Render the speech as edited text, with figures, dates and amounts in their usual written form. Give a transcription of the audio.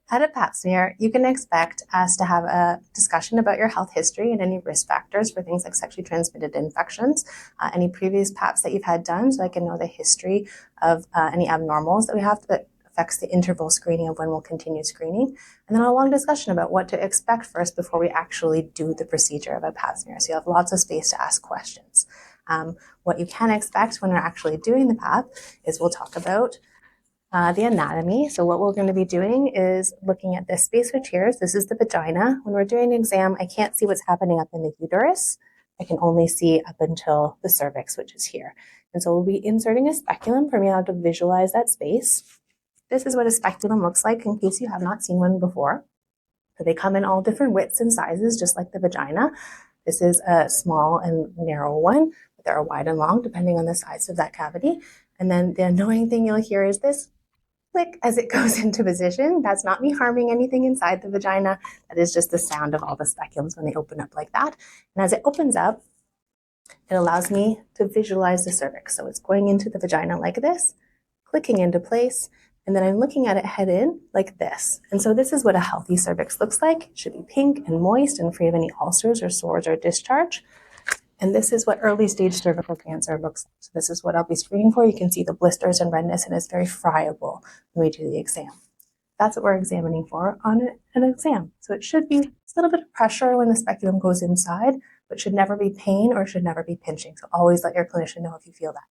At a pap smear, you can expect us to have a discussion about your health history and any risk factors for things like sexually transmitted infections, any previous paps that you've had done, so I can know the history of any abnormals that we have that affects the interval screening of when we'll continue screening, and then a long discussion about what to expect first before we actually do the procedure of a pap smear. So you have lots of space to ask questions. What you can expect when we're actually doing the pap is we'll talk about the anatomy. So what we're going to be doing is looking at this space which here. This is the vagina. When we're doing an exam, I can't see what's happening up in the uterus. I can only see up until the cervix, which is here. And so we'll be inserting a speculum for me to visualize that space. This is what a speculum looks like in case you have not seen one before. So they come in all different widths and sizes, just like the vagina. This is a small and narrow one, but there are wide and long depending on the size of that cavity. And then the annoying thing you'll hear is this click as it goes into position. That's not me harming anything inside the vagina. That is just the sound of all the speculums when they open up like that. And as it opens up, it allows me to visualize the cervix. So it's going into the vagina like this, clicking into place, and then I'm looking at it head in like this. And so this is what a healthy cervix looks like. It should be pink and moist and free of any ulcers or sores or discharge. And this is what early stage cervical cancer looks like. So this is what I'll be screening for. You can see the blisters and redness, and it's very friable when we do the exam. That's what we're examining for on an exam. So it should be a little bit of pressure when the speculum goes inside, but should never be pain or should never be pinching. So always let your clinician know if you feel that.